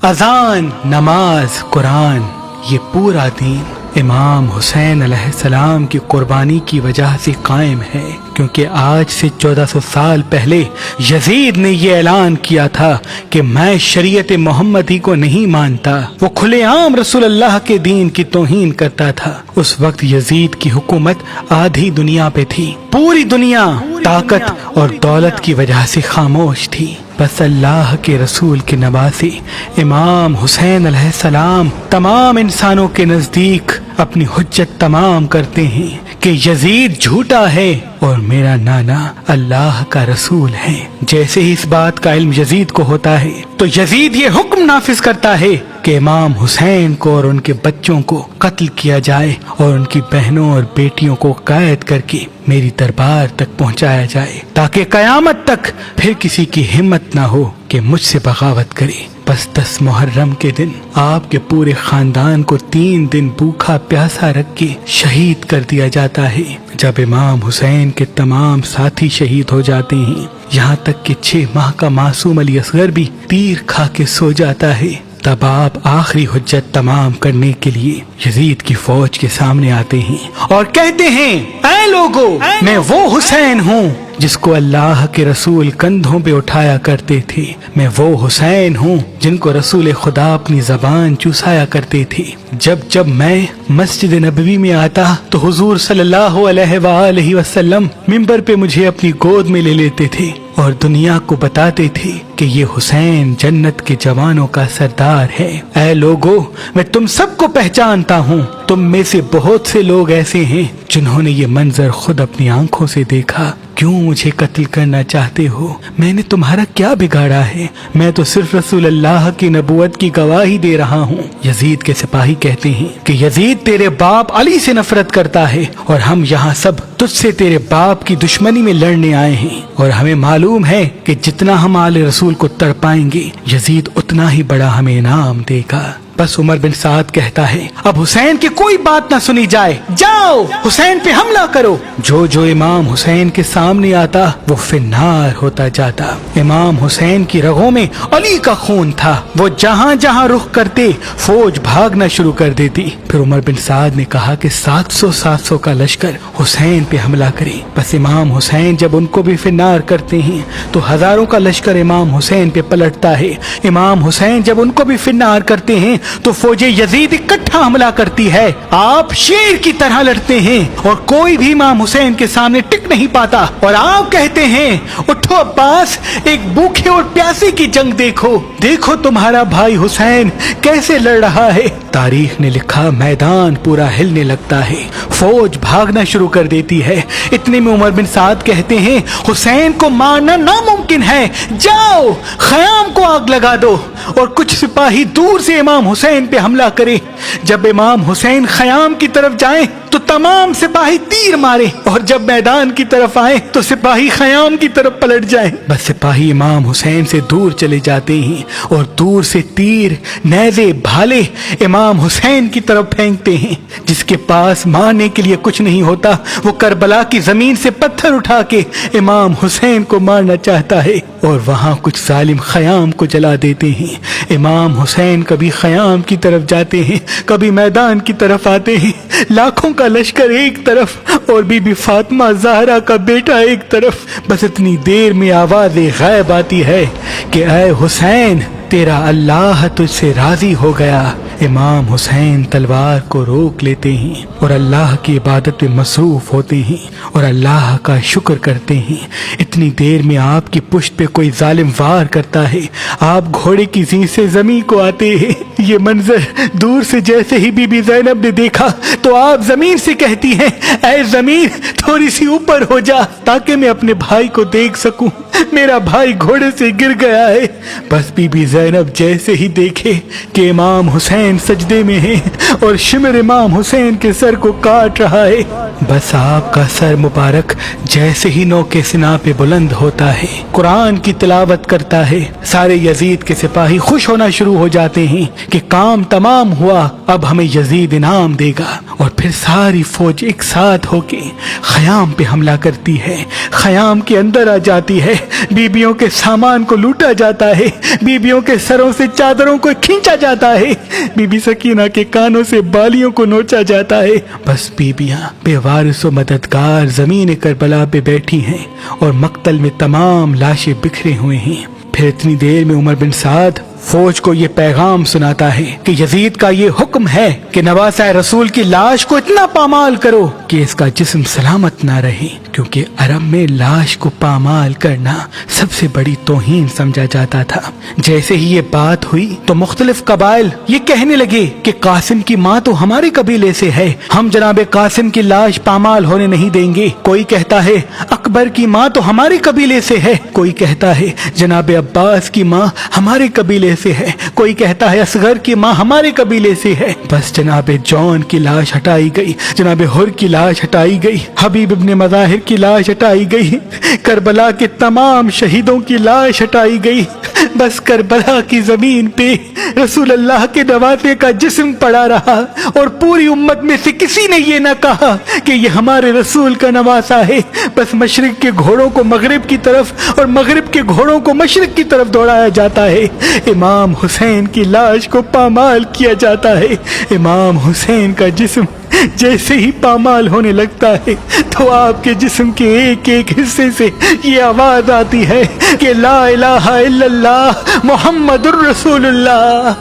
अजान, नमाज, कुरान, ये पूरा दीन इमाम हुसैन अलैहिस्सलाम की कुर्बानी की वजह से कायम है, क्योंकि आज से 1400 साल पहले यजीद ने ये ऐलान किया था कि मैं शरीयत मोहम्मदी को नहीं मानता। वो खुलेआम रसूल अल्लाह के दीन की तौहीन करता था। उस वक्त यजीद की हुकूमत आधी दुनिया पे थी, पूरी दुनिया ताकत और दौलत की वजह से खामोश थी। बस अल्लाह के रसूल के नवासे इमाम हुसैन अलैहिस्सलाम तमाम इंसानों के नजदीक अपनी हुज्जत तमाम करते हैं कि यजीद झूठा है और मेरा नाना अल्लाह का रसूल है। जैसे ही इस बात का इल्म यजीद को होता है तो यजीद ये हुक्म नाफिज करता है कि इमाम हुसैन को और उनके बच्चों को कत्ल किया जाए और उनकी बहनों और बेटियों को कैद करके मेरी दरबार तक पहुंचाया जाए, ताकि कयामत तक फिर किसी की हिम्मत ना हो कि मुझसे बगावत करे। बस 10 मुहर्रम के दिन आपके पूरे खानदान को 3 दिन भूखा प्यासा रख के शहीद कर दिया जाता है। जब इमाम हुसैन के तमाम साथी शहीद हो जाते हैं, यहाँ तक कि 6 माह का मासूम अली असगर भी तीर खा के सो जाता है, तब आप आखिरी हुज्जत तमाम करने के लिए यजीद की फौज के सामने आते हैं और कहते हैं, ऐ लोगो, मैं वो हुसैन हूँ जिसको अल्लाह के रसूल कंधों पे उठाया करते थे। मैं वो हुसैन हूँ जिनको रसूल खुदा अपनी जबान चूसाया करते थे। जब जब मैं मस्जिद नबवी में आता तो हुजूर सल्लल्लाहु अलैहि वसल्लम मिंबर पे मुझे अपनी गोद में ले लेते थे और दुनिया को बताते थे कि ये हुसैन जन्नत के जवानों का सरदार है। ऐ लोगो, मैं तुम सबको पहचानता हूँ। तुम में से बहुत से लोग ऐसे हैं जिन्होंने ये मंजर खुद अपनी आंखों से देखा। क्यों मुझे कत्ल करना चाहते हो? मैंने तुम्हारा क्या बिगाड़ा है? मैं तो सिर्फ रसूल अल्लाह की नबूवत की गवाही दे रहा हूँ। यजीद के सिपाही कहते हैं कि यजीद तेरे बाप अली से नफरत करता है और हम यहाँ सब तुझसे तेरे बाप की दुश्मनी में लड़ने आए हैं, और हमें मालूम है कि जितना हम आले रसूल को तड़पाएंगे यजीद उतना ही बड़ा हमें इनाम देगा। बस उमर बिन साद कहता है, अब हुसैन की कोई बात ना सुनी जाए, जाओ हुसैन पे हमला करो। जो जो इमाम हुसैन के सामने आता वो फिन्नार होता जाता। इमाम हुसैन की रगों में अली का खून था। वो जहाँ जहाँ रुख करते फौज भागना शुरू कर देती। फिर उमर बिन साद ने कहा कि 700 का लश्कर हुसैन पे हमला करे। बस इमाम हुसैन जब उनको भी फिन्नार करते हैं तो हजारों का लश्कर इमाम हुसैन पे पलटता है। इमाम हुसैन जब उनको भी फिन्नार करते हैं तो फौजे यजीद इकट्ठा हमला करती है। आप शेर की तरह लड़ते हैं और कोई भी इमाम हुसैन के सामने टिक नहीं पाता, और आप कहते हैं, उठो अब्बास, एक भूखे और प्यासे की जंग देखो, देखो तुम्हारा भाई हुसैन कैसे लड़ रहा है। तारीख ने लिखा, मैदान पूरा हिलने लगता है, फौज भागना शुरू कर देती है। इतने में उमर बिन साद कहते हैं, हुसैन को मारना नामुमकिन है, जाओ खयाम को आग लगा दो और कुछ सिपाही दूर से इमाम हुसैन पे हमला करे। जब इमाम हुसैन खयाम की तरफ जाएं तो तमाम सिपाही तीर मारे, और जब मैदान की तरफ आए तो सिपाही खयाम की तरफ पलट जाएं। बस सिपाही इमाम हुसैन से दूर चले जाते हैं और दूर से तीर, नेज़े, भाले इमाम हुसैन की तरफ फेंकते हैं। जिसके पास मारने के लिए कुछ नहीं होता वो करबला की जमीन से पत्थर उठा के इमाम हुसैन को मारना चाहता है, और वहाँ कुछ जालिम खयाम को जला देते हैं। इमाम हुसैन कभी खयाम की तरफ जाते हैं, कभी मैदान की तरफ आते हैं। लाखों का लश्कर एक तरफ और बीबी फातिमा ज़हरा का बेटा एक तरफ। बस इतनी देर में आवाज़ गैब आती है कि ऐ हुसैन, तेरा अल्लाह तुझसे राजी हो गया। इमाम हुसैन तलवार को रोक लेते हैं और अल्लाह की इबादत में मसरूफ होते हैं और अल्लाह का शुक्र करते हैं। इतनी देर में आपकी पुश्त पे कोई जालिम वार करता है। आप घोड़े की जींद से जमीन को आते हैं। ये मंजर दूर से जैसे ही बीबी ज़ैनब ने देखा तो आप जमीन से कहती हैं, ऐ जमीन थोड़ी सी ऊपर हो जा ताकि मैं अपने भाई को देख सकूं, मेरा भाई घोड़े से गिर गया है। बस बीबी ज़ैनब जैसे ही देखे कि इमाम हुसैन सजदे में है और शिमर इमाम हुसैन के सर को काट रहा है, बस आपका सर मुबारक जैसे ही नौके सिना पे बुलंद होता है, कुरान की तिलावत करता है, सारे यजीद के सिपाही खुश होना शुरू हो जाते हैं कि काम तमाम हुआ, अब हमें यजीद इनाम देगा। اور پھر ساری فوج ایک ساتھ ہو کے خیام پہ حملہ کرتی ہے، خیام کے اندر آ جاتی ہے، بیبیوں کے سامان کو لوٹا جاتا ہے، بیبیوں کے سروں سے چادروں کو کھینچا جاتا ہے، بی بی سکینہ کے کانوں سے بالیوں کو نوچا جاتا ہے۔ بس بیبیاں بے وارث و مددگار زمین کربلا پہ بیٹھی ہیں اور مقتل میں تمام لاشیں بکھرے ہوئے ہیں۔ پھر اتنی دیر میں عمر بن سعد فوج کو یہ پیغام سناتا ہے کہ یزید کا یہ حکم ہے کہ نواسہ رسول کی لاش کو اتنا پامال کرو کہ اس کا جسم سلامت نہ رہے، کیونکہ عرب میں لاش کو پامال کرنا سب سے بڑی توہین سمجھا جاتا تھا۔ جیسے ہی یہ بات ہوئی تو مختلف قبائل یہ کہنے لگے کہ قاسم کی ماں تو ہمارے قبیلے سے ہے، ہم جناب قاسم کی لاش پامال ہونے نہیں دیں گے۔ کوئی کہتا ہے اکبر کی ماں تو ہمارے قبیلے سے ہے، کوئی کہتا ہے جناب عباس کی ماں ہمارے قبیلے سے ہے، کوئی کہتا ہے اصغر کی ماں ہمارے قبیلے سے ہے۔ بس جناب جون کی لاش ہٹائی گئی، جناب حر کی لاش ہٹائی گئی، حبیب ابن مظاہر کی لاش ہٹائی گئی، کربلا کے تمام شہیدوں کی لاش ہٹائی گئی۔ بس کربلا کی زمین پہ رسول اللہ کے نواسے کا جسم پڑا رہا، اور پوری امت میں سے کسی نے یہ نہ کہا کہ یہ ہمارے رسول کا نواسا ہے۔ بس مشرق کے گھوڑوں کو مغرب کی طرف اور مغرب کے گھوڑوں کو مشرق کی طرف دوڑایا جاتا ہے، امام حسین کی لاش کو پامال کیا جاتا ہے۔ امام حسین کا جسم جیسے ہی پامال ہونے لگتا ہے تو آپ کے جسم کے ایک ایک حصے سے یہ آواز آتی ہے کہ لا الہ الا اللہ محمد الرسول اللہ۔